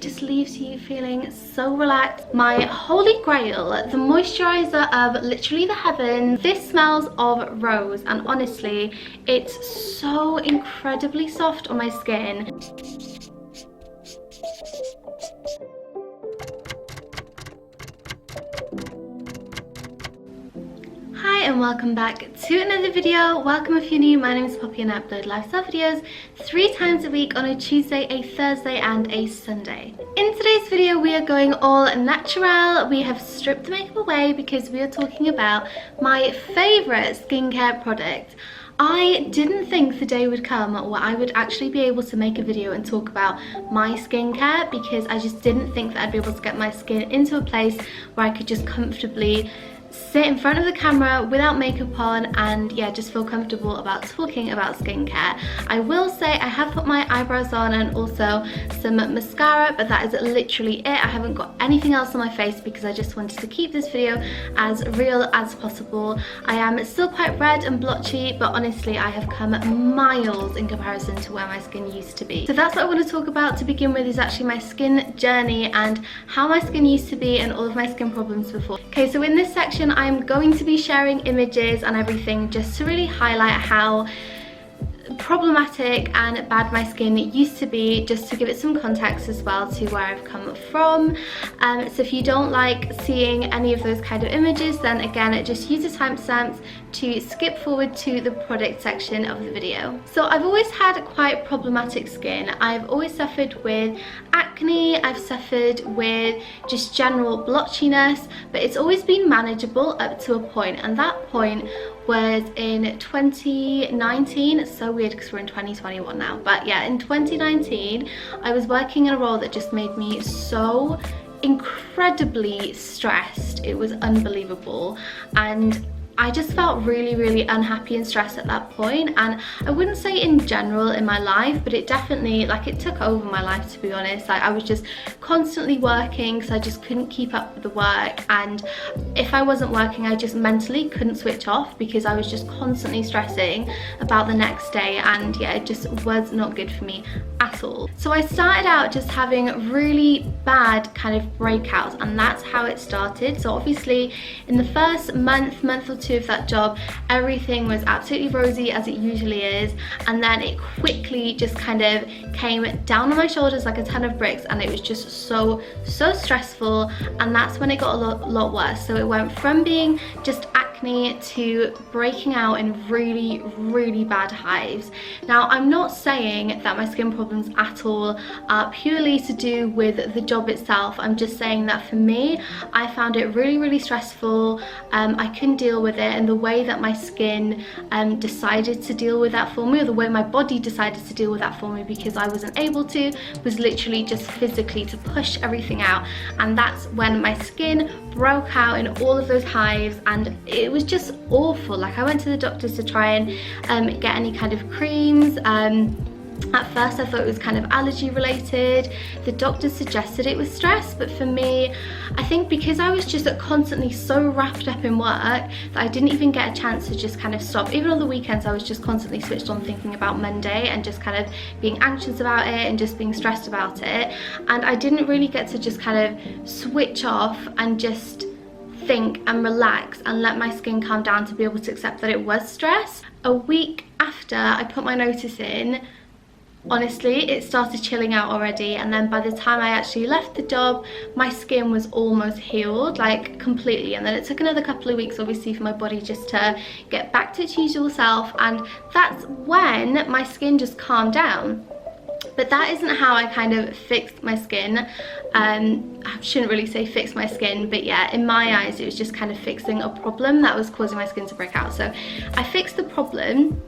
just leaves you feeling so relaxed. My holy grail, the moisturizer of literally the heavens. This smells of rose, and honestly it's so incredibly soft on my skin. And welcome back to another video. Welcome if you're new. My name is Poppy and I upload lifestyle videos 3 times a week on a Tuesday, a Thursday and a Sunday. In today's video we are going all natural. We have stripped the makeup away because we are talking about my favourite skincare product. I didn't think the day would come where I would actually be able to make a video and talk about my skincare, because I just didn't think that I'd be able to get my skin into a place where I could just comfortably sit in front of the camera without makeup on and yeah, just feel comfortable about talking about skincare. I will say I have put my eyebrows on and also some mascara, but that is literally it. I haven't got anything else on my face because I just wanted to keep this video as real as possible. I am still quite red and blotchy, but honestly I have come miles in comparison to where my skin used to be. So that's what I want to talk about to begin with, is actually my skin journey and how my skin used to be and all of my skin problems before. Okay, so in this section I'm going to be sharing images and everything just to really highlight how problematic and bad my skin used to be, just to give it some context as well to where I've come from. So if you don't like seeing any of those kind of images, then again just use the timestamps to skip forward to the product section of the video. So I've always had quite problematic skin. I've always suffered with acne, I've suffered with just general blotchiness, but it's always been manageable up to a point, and that point was in 2019. It's so weird because we're in 2021 now, but yeah, in 2019 I was working in a role that just made me so incredibly stressed. It was unbelievable, and I just felt really unhappy and stressed at that point. And I wouldn't say in general in my life, but it definitely, like, it took over my life, to be honest. Like, I was just constantly working, so I just couldn't keep up with the work, and if I wasn't working I just mentally couldn't switch off because I was just constantly stressing about the next day, and yeah, it just was not good for me at all. So I started out just having really bad kind of breakouts, and that's how it started. So obviously in the first month or two of that job, everything was absolutely rosy as it usually is, and then it quickly just kind of came down on my shoulders like a ton of bricks, and it was just so stressful, and that's when it got a lot worse. So it went from being just acne to breaking out in really bad hives. Now I'm not saying that my skin problems at all are purely to do with the job itself. I'm just saying that for me, I found it really stressful. I couldn't deal with it, and the way that my skin decided to deal with that for me, or the way my body decided to deal with that for me because I wasn't able to, was literally just physically to push everything out. And that's when my skin broke out in all of those hives, and it was just awful. Like, I went to the doctors to try and get any kind of creams. At first I thought it was kind of allergy related. The doctor suggested it was stress, but for me, I think because I was just constantly so wrapped up in work that I didn't even get a chance to just kind of stop. Even on the weekends I was just constantly switched on thinking about Monday and just kind of being anxious about it and just being stressed about it, and I didn't really get to just kind of switch off and just think and relax and let my skin calm down to be able to accept that it was stress. A week after I put my notice in, honestly it started chilling out already, and then by the time I actually left the job my skin was almost healed, like completely, and then it took another couple of weeks obviously for my body just to get back to its usual self, and that's when my skin just calmed down. But that isn't how I kind of fixed my skin. I shouldn't really say fix my skin, but yeah, in my eyes it was just kind of fixing a problem that was causing my skin to break out. So I fixed the problem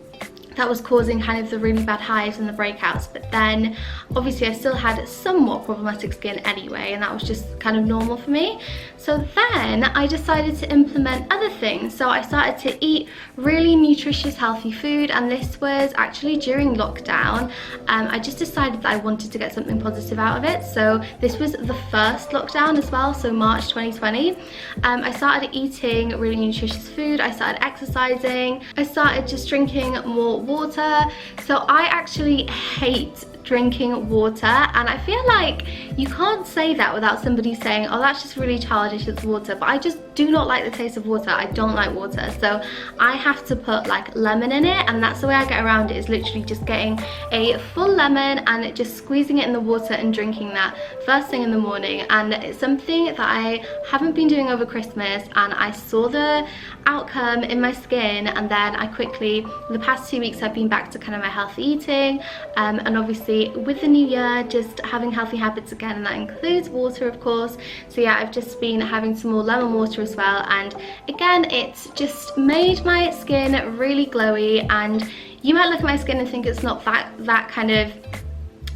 that was causing kind of the really bad hives and the breakouts, but then obviously I still had somewhat problematic skin anyway, and that was just kind of normal for me. So then I decided to implement other things. So I started to eat really nutritious, healthy food, and this was actually during lockdown. I just decided that I wanted to get something positive out of it. So this was the first lockdown as well, so March 2020. I started eating really nutritious food, I started exercising, I started just drinking more water. So I actually hate drinking water, and I feel like you can't say that without somebody saying, oh, that's just really childish, it's water. But I just do not like the taste of water. I don't like water, so I have to put like lemon in it, and that's the way I get around it, is literally just getting a full lemon and just squeezing it in the water and drinking that first thing in the morning. And it's something that I haven't been doing over Christmas, and I saw the outcome in my skin, and then I quickly, the past 2 weeks I've been back to kind of my healthy eating, and obviously with the new year just having healthy habits again, and that includes water of course. So yeah, I've just been having some more lemon water as well, and again it's just made my skin really glowy. And you might look at my skin and think it's not that kind of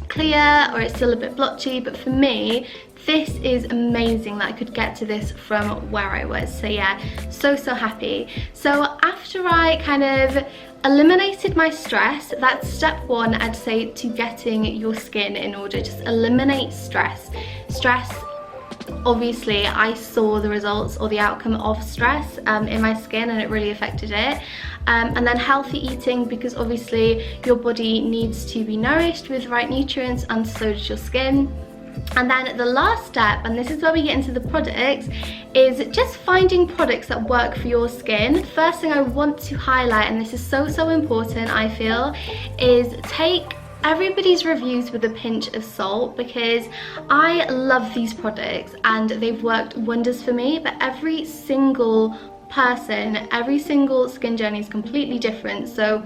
clear, or it's still a bit blotchy, but for me this is amazing that I could get to this from where I was. So yeah, so happy. So after I kind of eliminated my stress, that's step one, I'd say, to getting your skin in order. Just eliminate stress. Obviously I saw the results or the outcome of stress in my skin, and it really affected it. And then healthy eating, because obviously your body needs to be nourished with the right nutrients, and so does your skin. And then the last step, and this is where we get into the products, is just finding products that work for your skin. First thing I want to highlight, and this is so important I feel, is take everybody's reviews with a pinch of salt, because I love these products and they've worked wonders for me, but every single person, every single skin journey is completely different. So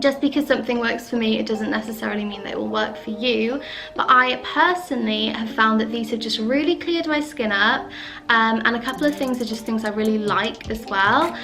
just because something works for me, it doesn't necessarily mean that it will work for you. But I personally have found that these have just really cleared my skin up, and a couple of things are just things I really like as well.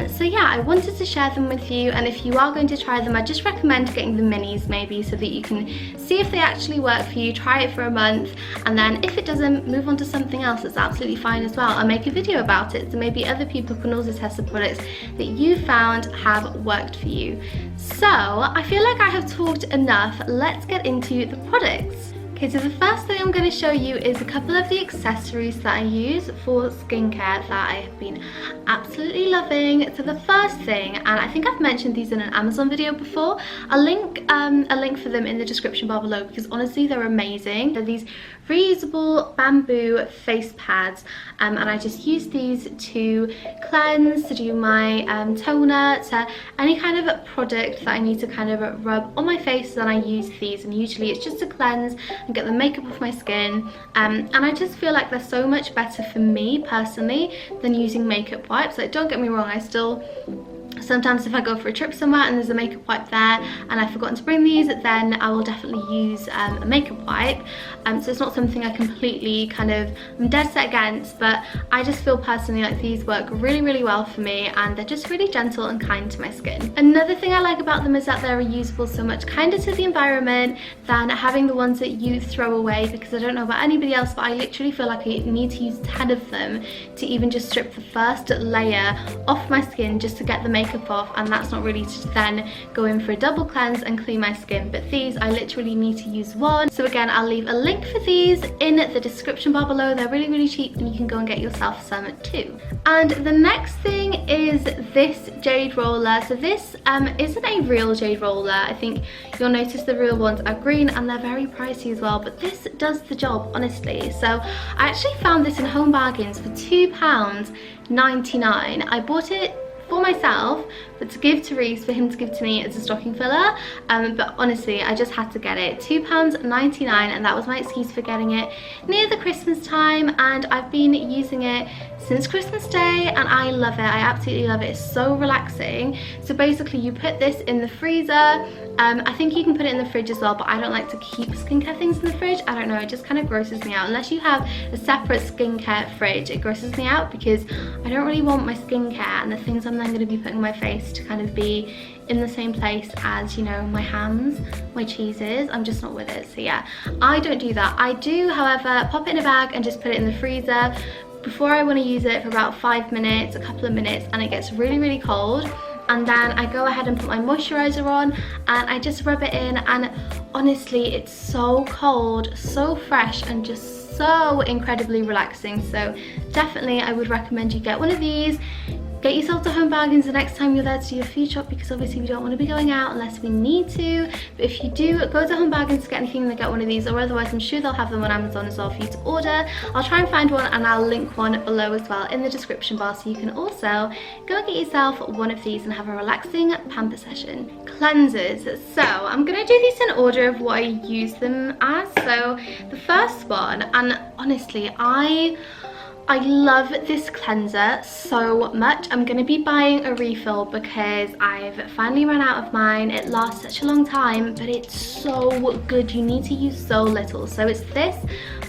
So yeah, I wanted to share them with you, and if you are going to try them, I just recommend getting the minis maybe, so that you can see if they actually work for you. Try it for a month, and then if it doesn't, move on to something else. It's absolutely fine as well. I'll make a video about it, so maybe other people can also test the products that you found have worked for you. So I feel like I have talked enough. Let's get into the products. Okay, so the first thing I'm going to show you is a couple of the accessories that I use for skincare that I have been absolutely loving. So the first thing, and I think I've mentioned these in an Amazon video before, I'll link a link for them in the description bar below, because honestly they're amazing. They're these reusable bamboo face pads, and I just use these to cleanse, to do my toner, to any kind of product that I need to kind of rub on my face. Then I use these, and usually it's just to cleanse and get the makeup off my skin, and I just feel like they're so much better for me personally than using makeup wipes. Like, don't get me wrong, I still sometimes if I go for a trip somewhere and there's a makeup wipe there and I've forgotten to bring these, then I will definitely use a makeup wipe. So it's not something I completely kind of am dead set against, but I just feel personally like these work really well for me, and they're just really gentle and kind to my skin. Another thing I like about them is that they're reusable, so much kinder to the environment than having the ones that you throw away, because I don't know about anybody else, but I literally feel like I need to use 10 of them to even just strip the first layer off my skin just to get the makeup off, and that's not really to then go in for a double cleanse and clean my skin. But these, I literally need to use one. So again, I'll leave a link for these in the description bar below. They're really cheap, and you can go and get yourself some too. And the next thing is this jade roller. So this isn't a real jade roller. I think you'll notice the real ones are green and they're very pricey as well, but this does the job, honestly. So I actually found this in Home Bargains for £2.99. I bought it for myself, but to give to Reese, for him to give to me as a stocking filler, but honestly I just had to get it. £2.99, and that was my excuse for getting it near the Christmas time, and I've been using it since Christmas Day and I love it. I absolutely love it. It's so relaxing. So basically you put this in the freezer. I think you can put it in the fridge as well, but I don't like to keep skincare things in the fridge. I don't know, it just kind of grosses me out. Unless you have a separate skincare fridge, it grosses me out, because I don't really want my skincare and the things I'm then going to be putting on my face to kind of be in the same place as, you know, my hams, my cheeses. I'm just not with it. So yeah, I don't do that. I do, however, pop it in a bag and just put it in the freezer before I want to use it for about 5 minutes, a couple of minutes, and it gets really cold. And then I go ahead and put my moisturizer on and I just rub it in, and honestly it's so cold, so fresh, and just so incredibly relaxing. So definitely I would recommend you get one of these. get yourself to Home Bargains the next time you're there to do your food shop, because obviously we don't want to be going out unless we need to. But if you do go to Home Bargains to get anything, then get one of these, or otherwise I'm sure they'll have them on Amazon as well for you to order. I'll try and find one and I'll link one below as well in the description bar, so you can also go and get yourself one of these and have a relaxing pamper session. Cleansers. So I'm going to do these in order of what I use them as. So the first one, and honestly I love this cleanser so much. I'm going to be buying a refill because I've finally run out of mine. It lasts such a long time, but it's so good. You need to use so little. So it's this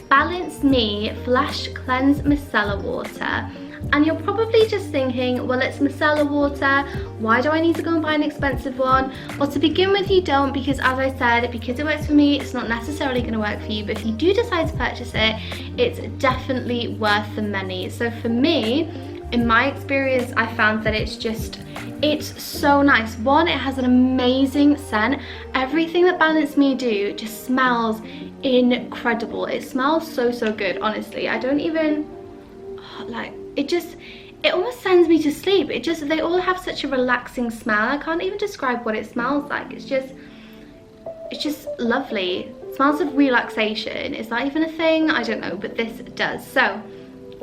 Balance Me Flash Cleanse Micellar Water. And you're probably just thinking, well, it's micellar water, why do I need to go and buy an expensive one? Well, to begin with, you don't, because as I said, because it works for me, it's not necessarily going to work for you. But if you do decide to purchase it, it's definitely worth the money. So for me, in my experience, I found that it's so nice. One, it has an amazing scent. Everything that Balance Me do just smells incredible. It smells so good, honestly. I don't even it almost sends me to sleep. They all have such a relaxing smell. I can't even describe what it smells like. It's just lovely. It smells of relaxation. Is that even a thing? I don't know, but this does. So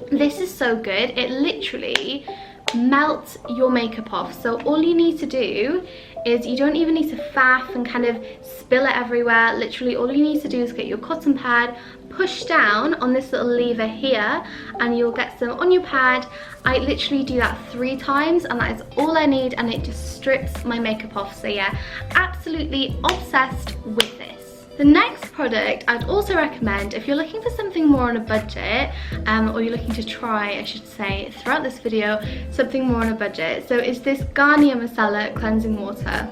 this is so good. It literally melts your makeup off. So all you need to do is, you don't even need to faff and kind of spill it everywhere. Literally all you need to do is get your cotton pad, push down on this little lever here, and you'll get some on your pad. I literally do that 3 times and that is all I need, and it just strips my makeup off. So yeah, absolutely obsessed with this. The next product I'd also recommend if you're looking for something more on a budget, or you're looking to try, I should say, throughout this video, something more on a budget. So it's this Garnier Micellar Cleansing Water.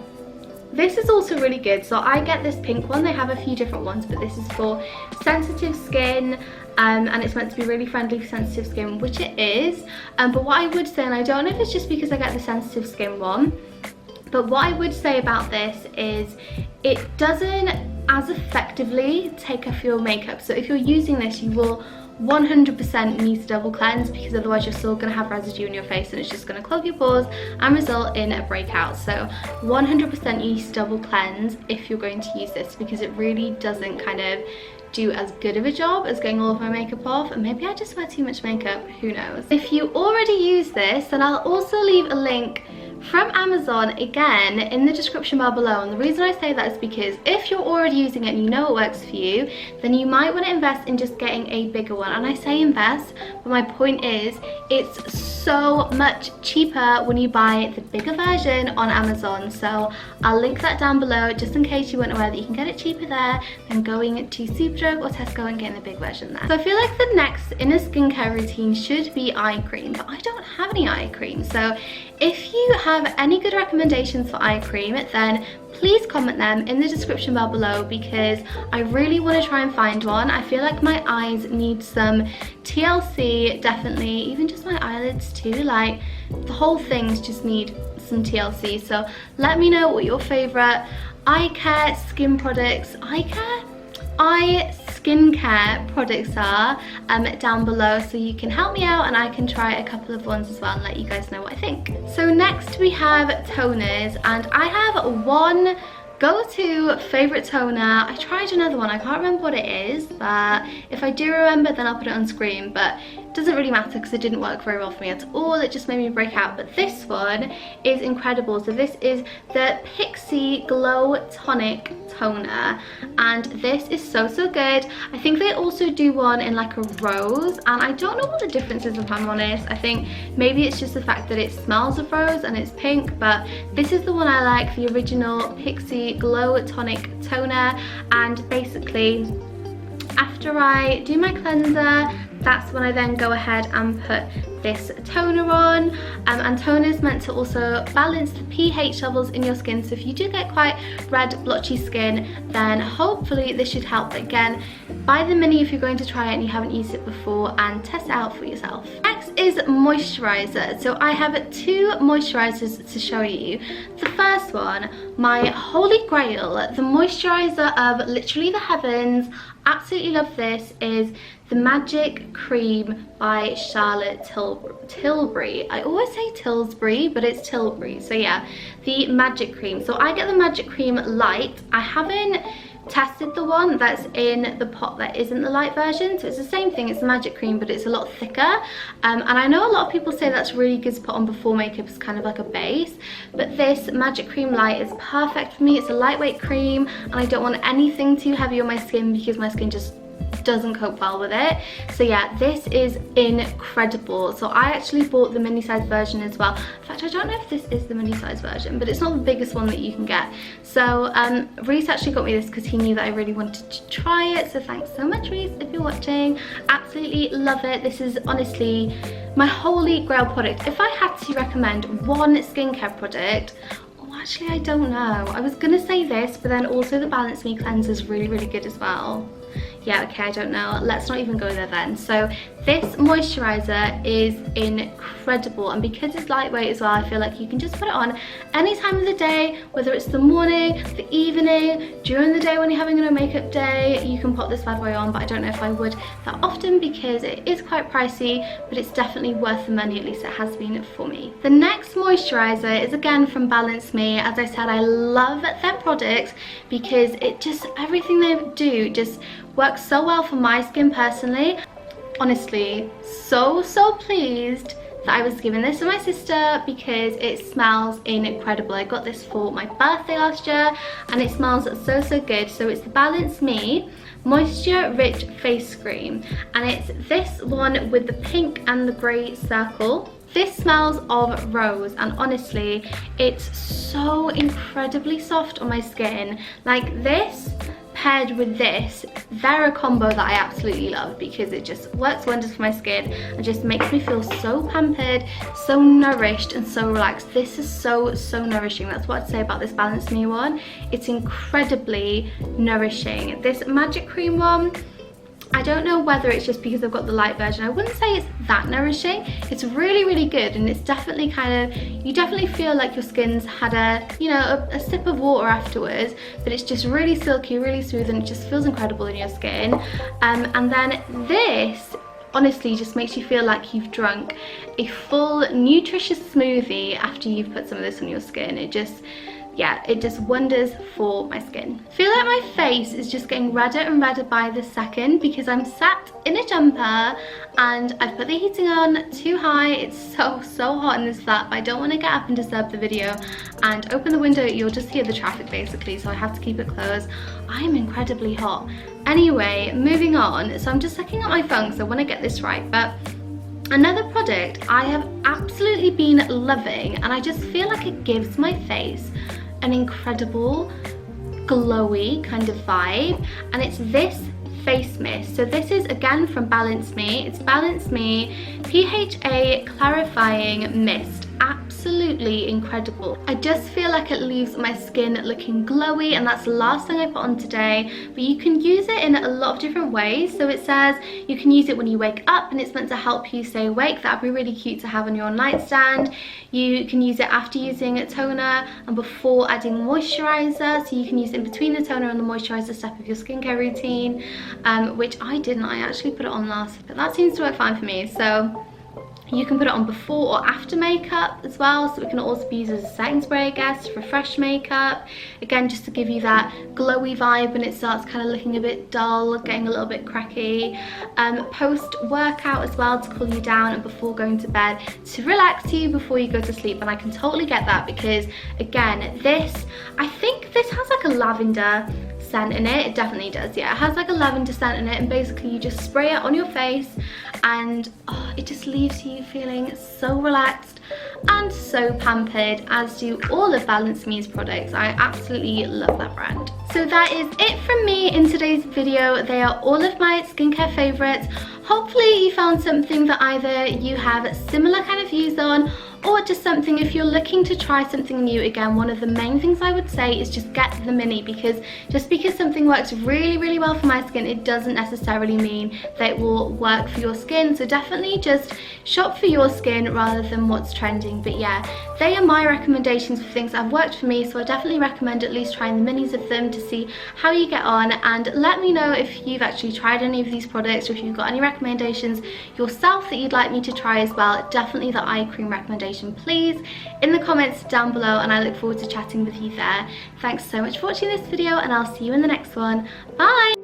This is also really good. So I get this pink one. They have a few different ones, but this is for sensitive skin, and it's meant to be really friendly for sensitive skin, which it is. But what I would say, and I don't know if it's just because I get the sensitive skin one, but what I would say about this is it doesn't as effectively take off your makeup. So if you're using this, you will 100% need to double cleanse, because otherwise you're still going to have residue in your face and it's just going to clog your pores and result in a breakout. So 100% you need to double cleanse if you're going to use this, because it really doesn't kind of do as good of a job as getting all of my makeup off. And maybe I just wear too much makeup, who knows. If you already use this, then I'll also leave a link from Amazon again in the description bar below. And the reason I say that is because if you're already using it and you know it works for you, then you might want to invest in just getting a bigger one. And I say invest, but my point is it's so much cheaper when you buy the bigger version on Amazon. So I'll link that down below just in case you weren't aware that you can get it cheaper there than going to Superdrug or Tesco and getting the big version there. So I feel like the next in a skincare routine should be eye cream, but I don't have any eye cream. So if you have any good recommendations for eye cream, then please comment them in the description bar below, because I really want to try and find one. I feel like my eyes need some TLC, definitely, even just my eyelids too. Like, the whole things just need some TLC. So let me know what your favourite eye care skin products, skincare products are down below, so you can help me out and I can try a couple of ones as well and let you guys know what I think. So next we have toners, and I have one go-to favorite toner. I tried another one, I can't remember what it is, but if I do remember then I'll put it on screen. But it doesn't really matter because it didn't work very well for me at all. It just made me break out. But this one is incredible. So this is the Pixi Glow Tonic Toner, and this is so good. I think they also do one in like a rose, and I don't know what the difference is, if I'm honest. I think maybe it's just the fact that it smells of rose and it's pink, but this is the one I like, the original Pixi Glow Tonic Toner. And basically after I do my cleanser, that's when I then go ahead and put this toner on. And toner is meant to also balance the pH levels in your skin. So if you do get quite red blotchy skin, then hopefully this should help. But again, buy the mini if you're going to try it and you haven't used it before, and test it out for yourself. Next is moisturizer. So I have 2 moisturizers to show you. The first one, my holy grail, the moisturizer of literally the heavens. Absolutely love this, is the Magic Cream by Charlotte Tilbury. Tilbury. I always say Tilbury, but it's Tilbury. So yeah, the magic cream. So I get the magic cream light. I haven't tested the one that's in the pot that isn't the light version, so it's the same thing, it's the magic cream, but it's a lot thicker, and I know a lot of people say that's really good to put on before makeup as kind of like a base, but this magic cream light is perfect for me. It's a lightweight cream and I don't want anything too heavy on my skin because my skin just doesn't cope well with it. So yeah, this is incredible. So I actually bought the mini size version as well. In fact, I don't know if this is the mini size version, but it's not the biggest one that you can get. So Reese actually got me this because he knew that I really wanted to try it, so thanks so much, Reese, if you're watching. Absolutely love it. This is honestly my holy grail product. If I had to recommend one skincare product, actually I don't know, I was gonna say this, but then also the Balance Me cleanser is really good as well. Yeah, okay, I don't know, let's not even go there then. So this moisturizer is incredible, and because it's lightweight as well, I feel like you can just put it on any time of the day, whether it's the morning, the evening, during the day when you're having a no makeup day. You can pop this bad boy on, but I don't know if I would that often because it is quite pricey, but it's definitely worth the money, at least it has been for me. The next moisturizer is again from Balance Me. As I said, I love their products because it just, everything they do just works so well for my skin personally. Honestly, so pleased that I was given this to my sister because it smells incredible. I got this for my birthday last year and it smells so good. So it's the Balance Me Moisture Rich Face Cream, and it's this one with the pink and the grey circle. This smells of rose, and honestly it's so incredibly soft on my skin. Like this paired with this, they're a combo that I absolutely love because it just works wonders for my skin and just makes me feel so pampered, so nourished and so relaxed. This is so nourishing. That's what I'd say about this Balance Me one. It's incredibly nourishing. This magic cream one, I don't know whether it's just because I've got the light version. I wouldn't say it's that nourishing. It's really good, and it's definitely kind of, you definitely feel like your skin's had a, you know, a sip of water afterwards, but it's just really silky, really smooth, and it just feels incredible in your skin. And then this honestly just makes you feel like you've drunk a full nutritious smoothie after you've put some of this on your skin. It just, yeah, it just wonders for my skin. I feel like my face is just getting redder and redder by the second because I'm sat in a jumper and I've put the heating on too high. It's so hot in this flat, but I don't want to get up and disturb the video and open the window. You'll just hear the traffic basically, so I have to keep it closed. I'm incredibly hot. Anyway, moving on. So I'm just looking at my phone because I want to get this right, but another product I have absolutely been loving, and I just feel like it gives my face an incredible glowy kind of vibe, and it's this face mist. So this is again from Balance Me. It's Balance Me PHA Clarifying Mist. Absolutely incredible. I just feel like it leaves my skin looking glowy, and that's the last thing I put on today. But you can use it in a lot of different ways. So it says you can use it when you wake up and it's meant to help you stay awake. That'd be really cute to have on your nightstand. You can use it after using a toner and before adding moisturizer, so you can use it in between the toner and the moisturizer step of your skincare routine, which I didn't. I actually put it on last, but that seems to work fine for me. So you can put it on before or after makeup as well, so it can also be used as a setting spray, I guess, to refresh makeup. Again, just to give you that glowy vibe when it starts kind of looking a bit dull, getting a little bit cracky. Post-workout as well, to cool you down, and before going to bed to relax you before you go to sleep. And I can totally get that because, again, this, I think this has like a lavender scent in it. It definitely does, yeah. It has like a lavender scent in it, and basically you just spray it on your face and it just leaves you feeling so relaxed and so pampered, as do all of Balance Me's products. I absolutely love that brand. So that is it from me in today's video. They are all of my skincare favorites. Hopefully you found something that either you have similar kind of views on, or just something if you're looking to try something new. Again, one of the main things I would say is just get the mini, because just because something works really well for my skin, it doesn't necessarily mean that it will work for your skin. So definitely just shop for your skin rather than what's trending. But yeah, they are my recommendations for things that have worked for me, so I definitely recommend at least trying the minis of them to see how you get on. And let me know if you've actually tried any of these products, or if you've got any recommendations yourself that you'd like me to try as well. Definitely the eye cream recommendation, please, in the comments down below, and I look forward to chatting with you there. Thanks so much for watching this video, and I'll see you in the next one. Bye!